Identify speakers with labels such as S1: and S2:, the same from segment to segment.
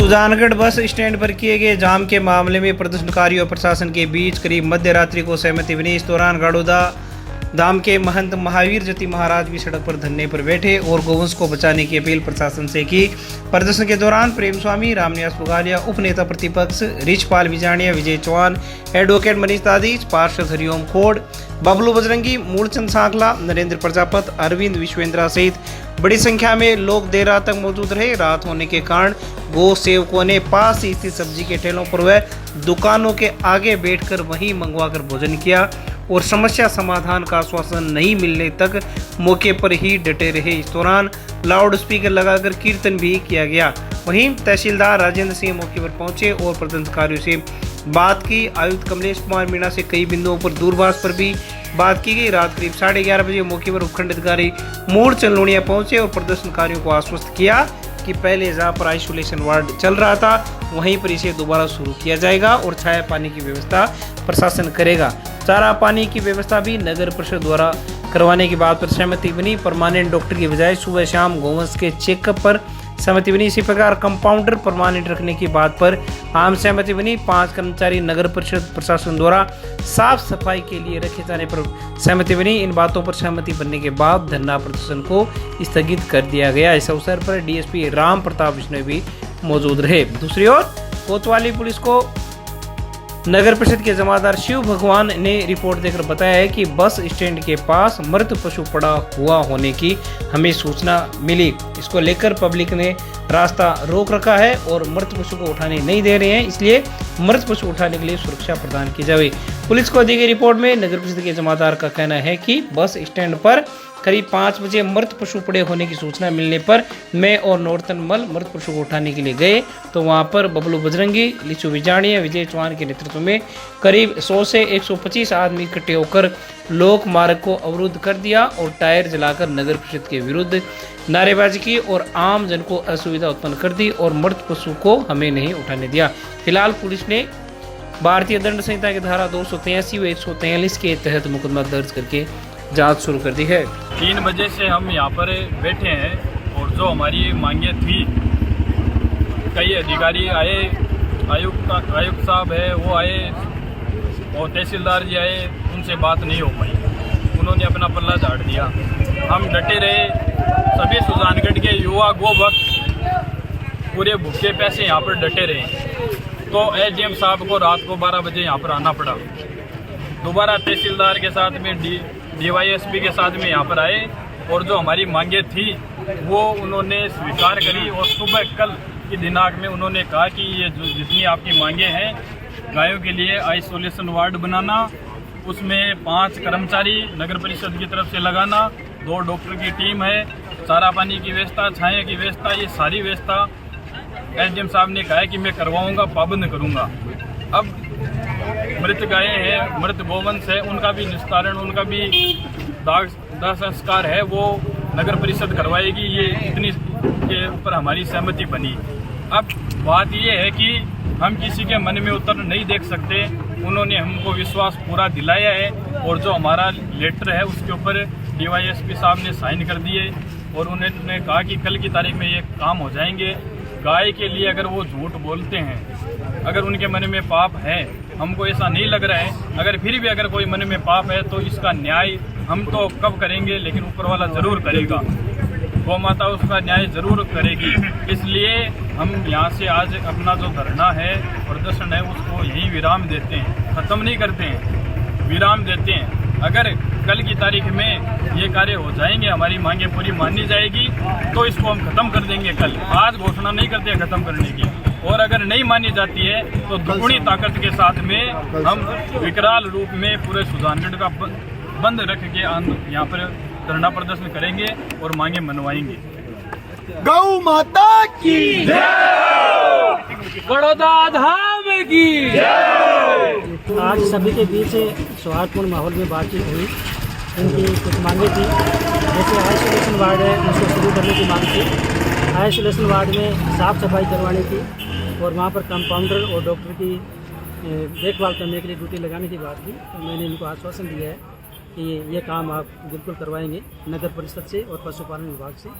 S1: Sujangarh bus stand पर किए गए जाम के मामले में प्रदर्शनकारियों और प्रशासन के बीच करीब मध्य रात्रि को सहमति बनी। इस दौरान गाड़ोदा धाम के महंत महावीर जति महाराज भी सड़क पर धरने पर बैठे और गौवंश को बचाने की अपील प्रशासन से की। प्रदर्शन के दौरान प्रेम स्वामी, रामनिवास पुगालिया, उपनेता प्रतिपक्ष रिचपाल विजाणिया, विजय चौहान, एडवोकेट मनीष दादीज, पार्षद हरिओम खोड़, बबलू बजरंगी, मूलचंद सांकला, नरेंद्र प्रजापत, अरविंद विश्वेंद्रा सहित बड़ी संख्या में लोग देर रात तक मौजूद रहे। रात होने के कारण गो सेवकों ने पास स्थित सब्जी के ठेलों पर व दुकानों के आगे बैठकर वहीं मंगवाकर भोजन किया और समस्या समाधान का आश्वासन नहीं मिलने तक मौके पर ही डटे रहे। इस दौरान लाउड स्पीकर लगाकर कीर्तन भी किया गया। वहीं तहसीलदार राजेंद्र सिंह मौके पर पहुंचे और प्रदर्शनकारियों से बात की। आयुक्त कमलेश कुमार मीणा से कई बिंदुओं पर दूरभाष पर भी बात की गई। रात करीब 11:30 बजे मौके पर उपखंड अधिकारी मूलचंद लोनिया पहुंचे और प्रदर्शनकारियों को आश्वस्त किया कि पहले जहां पर आइसोलेशन वार्ड चल रहा था वहीं पर इसे दोबारा शुरू किया जाएगा और छाया पानी की व्यवस्था प्रशासन करेगा। चारा पानी की व्यवस्था भी नगर परिषद द्वारा करवाने की बात पर सहमति बनी। परमानेंट डॉक्टर की बजाय सुबह शाम गौवंश के चेकअप पर सहमति बनी। इसी प्रकार कंपाउंडर परमानेंट रखने की बात पर आम सहमति बनी। 5 कर्मचारी नगर परिषद प्रशासन द्वारा साफ सफाई के लिए रखे जाने पर सहमति बनी। इन बातों पर सहमति बनने के बाद धरना प्रदर्शन को स्थगित कर दिया गया। इस अवसर पर डीएसपी राम प्रताप बिश्नोई भी मौजूद रहे। दूसरी ओर कोतवाली पुलिस को नगर परिषद के जमादार शिव भगवान ने रिपोर्ट देकर बताया है कि बस स्टैंड के पास मृत पशु पड़ा हुआ होने की हमें सूचना मिली। इसको लेकर पब्लिक ने रास्ता रोक रखा है और मृत पशु को उठाने नहीं दे रहे हैं, इसलिए मृत पशु उठाने के लिए सुरक्षा प्रदान की जाए। पुलिस को दी गई रिपोर्ट में नगर परिषद के जमादार का कहना है कि बस स्टैंड पर करीब 5 बजे मृत पशु पड़े होने की सूचना मिलने पर मैं और नौरतन मल मृत पशु को उठाने के लिए गए तो वहां पर बबलू बजरंगी, लिचू विजाणिया, विजय चौहान के नेतृत्व में करीब 100 से 125 आदमी इकट्ठे होकर लोक मार्ग को अवरुद्ध कर दिया और टायर जलाकर नगर परिषद के विरुद्ध नारेबाजी की और आम जन को असुविधा उत्पन्न कर दी और मृत पशु को हमें नहीं उठाने दिया। फिलहाल पुलिस ने भारतीय दंड संहिता की धारा 283 व 143 के तहत मुकदमा दर्ज करके जांच शुरू कर दी है।
S2: 3 बजे से हम यहाँ पर बैठे हैं और जो हमारी मांगे थी, कई अधिकारी आए, आयुक्त साहब है वो आए और तहसीलदार जी आए, उनसे बात नहीं हो पाई। उन्होंने अपना पल्ला झाड़ दिया। हम डटे रहे। सभी सुजानगढ़ के युवा गो भक्त पूरे भूखे पैसे यहाँ पर डटे रहे। तो एसडीएम साहब को रात को 12 बजे यहाँ पर आना पड़ा। दोबारा तहसीलदार के साथ में डीवाईएसपी के साथ में यहाँ पर आए और जो हमारी मांगे थी वो उन्होंने स्वीकार करी और सुबह कल की दिनांक में उन्होंने कहा कि ये जो जितनी आपकी मांगे हैं, गायों के लिए आइसोलेशन वार्ड बनाना, उसमें 5 कर्मचारी नगर परिषद की तरफ से लगाना, 2 डॉक्टर की टीम है, चारा पानी की व्यवस्था, छाया की व्यवस्था, ये सारी व्यवस्था एसडीएम साहब ने कहा है कि मैं करवाऊंगा, पाबंद करूंगा। अब मृत गायें हैं, मृत गोवंश है, उनका भी निस्तारण, उनका भी दाह संस्कार है, वो नगर परिषद करवाएगी। ये इतनी के ऊपर हमारी सहमति बनी। अब बात ये है कि हम किसी के मन में उतर नहीं देख सकते। उन्होंने हमको विश्वास पूरा दिलाया है और जो हमारा लेटर है उसके ऊपर डीवाईएसपी साहब ने साइन कर दिए और उन्होंने कहा कि कल की तारीख में ये काम हो जाएंगे। गाय के लिए अगर वो झूठ बोलते हैं, अगर उनके मन में पाप है, हमको ऐसा नहीं लग रहा है, अगर फिर भी अगर कोई मन में पाप है तो इसका न्याय हम तो कब करेंगे, लेकिन ऊपर वाला जरूर करेगा। गौ माता उसका न्याय जरूर करेगी। इसलिए हम यहाँ से आज अपना जो धरना है, प्रदर्शन है, उसको यहीं विराम देते हैं, ख़त्म नहीं करते हैं, विराम देते हैं। अगर कल की तारीख में ये कार्य हो जाएंगे, हमारी मांगे पूरी मानी जाएगी तो इसको हम खत्म कर देंगे। कल आज घोषणा नहीं करते खत्म करने की, और अगर नहीं मानी जाती है तो दुगुनी ताकत के साथ में हम विकराल रूप में पूरे सुजानगढ़ का बंद रख के यहाँ पर धरना प्रदर्शन करेंगे और मांगे मनवाएंगे।
S3: गौ माता की
S2: जय, बड़ौदा धाम की जय।
S4: आज सभी के बीच सौहार्दपूर्ण माहौल में बातचीत हुई। उनकी कुछ मांगे थी, जैसे आइसोलेशन वार्ड है उसको शुरू करने की मांग थी। आइसोलेशन वार्ड में साफ़ सफाई करवानी थी और वहाँ पर कंपाउंडर और डॉक्टर की देखभाल करने के लिए ड्यूटी लगाने की बात थी। तो मैंने इनको आश्वासन दिया है कि ये काम आप बिल्कुल करवाएंगे नगर परिषद से और पशुपालन विभाग से।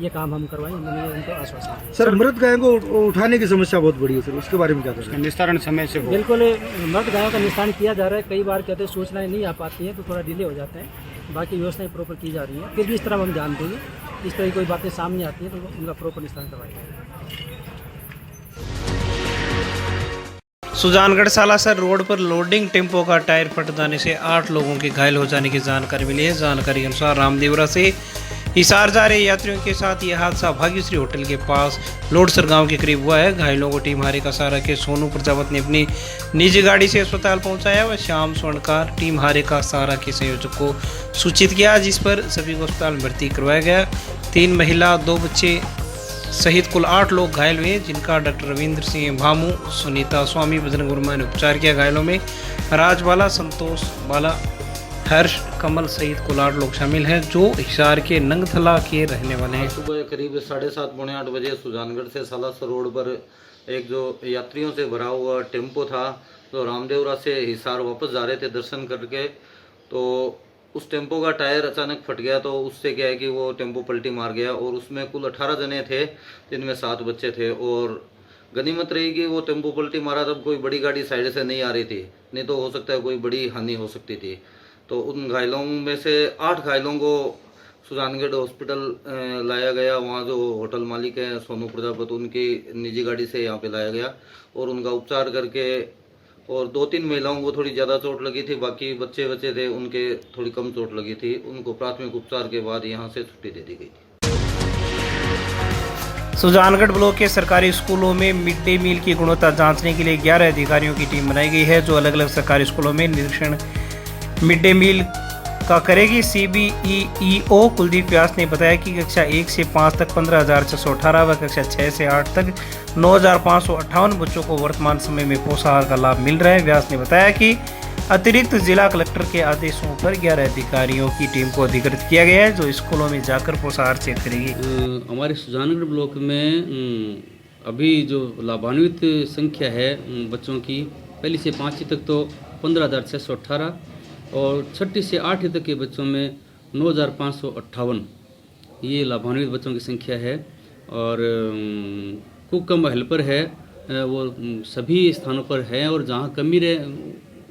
S4: ये काम हम करवाएं, मैंने उनको आश्वासन दिया।
S3: सर मृत गायों को उठाने की समस्या बहुत बड़ी है सर, उसके बारे में क्या कर रहे हैं?
S1: निस्तारण समय से
S4: बिल्कुल मृत गायों का निस्तारण किया जा रहा है। कई बार कहते हैं सूचनाएं नहीं आ पाती हैं तो थोड़ा डिले हो जाता है, बाकी व्यवस्थाएं प्रॉपर की जा रही हैं। फिर भी इस तरह हम ध्यान देंगे, इस तरह की कोई बातें सामने आती हैं तो उनका प्रॉपर निस्तारण करवाएंगे।
S1: सुजानगढ़ सालासर रोड पर लोडिंग टेम्पो का टायर फट जाने से 8 लोगों के घायल हो जाने की जानकारी मिली है। जानकारी के अनुसार रामदेवरा से हिसार जा रहे यात्रियों के साथ यह हादसा भाग्यश्री होटल के पास लोडसर गांव के करीब हुआ है। घायलों को टीम हारे का सहारा के सोनू प्रजापत ने अपनी निजी गाड़ी से अस्पताल पहुंचाया व श्याम स्वर्णकार टीम हारे का सहारा के संयोजक को सूचित किया, जिस पर सभी को अस्पताल में भर्ती करवाया गया। 3 महिला 2 बच्चे सहित कुल 8 लोग घायल हुए, जिनका डॉक्टर रविंद्र सिंह भामू, सुनीता स्वामी, बजरंग वर्मा ने उपचार किया। घायलों में राजबाला, संतोष बाला, हर्ष, कमल सहित कुल 8 लोग शामिल हैं, जो हिसार के नंगथला के रहने वाले हैं।
S5: सुबह करीब 7:30 पौने 8 बजे सुजानगढ़ से सालासर रोड पर एक जो यात्रियों से भरा हुआ टेम्पो था, तो रामदेवरा से हिसार वापस जा रहे थे दर्शन करके, तो उस टेम्पो का टायर अचानक फट गया। तो उससे क्या है कि वो टेम्पो पलटी मार गया और उसमें कुल 18 जने थे, जिनमें 7 बच्चे थे। और गनीमत रही कि वो टेम्पो पलटी मारा तब कोई बड़ी गाड़ी साइड से नहीं आ रही थी, नहीं तो हो सकता है कोई बड़ी हानि हो सकती थी। तो उन घायलों में से 8 घायलों को सुजानगढ़ हॉस्पिटल लाया गया। वहाँ जो होटल मालिक है सोनू प्रजापत, उनकी निजी गाड़ी से यहाँ पे लाया गया और उनका उपचार करके, और 2-3 महिलाओं को थोड़ी ज़्यादा चोट लगी थी, बाकी बच्चे थे उनके थोड़ी कम चोट लगी थी। उनको प्राथमिक उपचार के बाद यहाँ से छुट्टी दे दी गई थी।
S1: सुजानगढ़ ब्लॉक के सरकारी स्कूलों में मिड डे मील की गुणवत्ता जांचने के लिए 11 अधिकारियों की टीम बनाई गई है, जो अलग अलग सरकारी स्कूलों में निरीक्षण मिड डे मील का करेगी। CBEO कुलदीप व्यास ने बताया कि कक्षा 1 से 5 तक 15,618 व कक्षा 6 से 8 तक 9,558 बच्चों को वर्तमान समय में पोषाहार का लाभ मिल रहा है। व्यास ने बताया कि अतिरिक्त जिला कलेक्टर के आदेशों पर 11 अधिकारियों की टीम को अधिकृत किया गया है, जो स्कूलों में जाकर पोषाहार चेक करेगी।
S6: हमारे सुजानगढ़ ब्लॉक में अभी जो लाभान्वित संख्या है बच्चों की, पहली से 5वीं तक तो 15,618 और 6ठी से 8वीं तक के बच्चों में 9,558 ये लाभान्वित बच्चों की संख्या है। और कुक कम हेल्पर है वो सभी स्थानों पर है, और जहाँ कमी रहे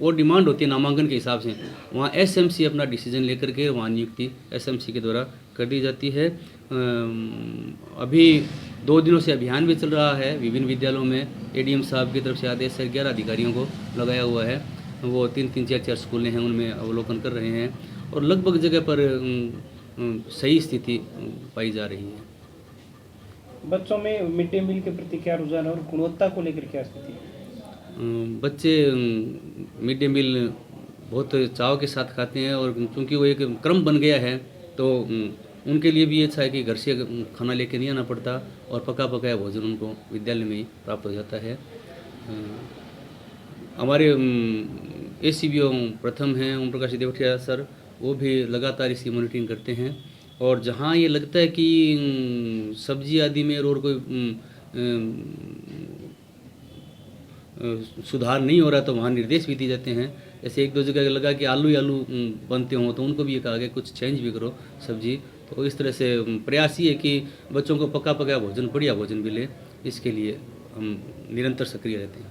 S6: और डिमांड होती है नामांकन के हिसाब से, वहाँ SMC अपना डिसीजन लेकर के वहाँ नियुक्ति SMC के द्वारा कर दी जाती है। अभी 2 दिनों से अभियान भी चल रहा है विभिन्न विद्यालयों में। ADM साहब की तरफ से आदेश है, 11 अधिकारियों को लगाया हुआ है, वो 3-3, 4-4 स्कूलें हैं उनमें अवलोकन कर रहे हैं और लगभग जगह पर सही स्थिति पाई जा रही है।
S1: बच्चों में मिड डे मील के प्रति क्या रुझान है और गुणवत्ता को लेकर क्या स्थिति है?
S6: बच्चे मिड डे मील बहुत चाव के साथ खाते हैं, और क्योंकि वो एक क्रम बन गया है तो उनके लिए भी अच्छा है कि घर से खाना लेके नहीं आना पड़ता और पका पकाया भोजन उनको विद्यालय में ही प्राप्त हो जाता है। हमारे ACBO प्रथम हैं ओम प्रकाश देवटिया सर, वो भी लगातार इसकी मॉनिटरिंग करते हैं, और जहाँ ये लगता है कि सब्जी आदि में और कोई सुधार नहीं हो रहा तो वहाँ निर्देश भी दिए जाते हैं। ऐसे 1-2 जगह लगा कि आलू बनते हों तो उनको भी ये कहा गया कुछ चेंज भी करो सब्जी। तो इस तरह से प्रयास ही है कि बच्चों को पका पकाया भोजन, बढ़िया भोजन मिले, इसके लिए हम निरंतर सक्रिय रहते हैं।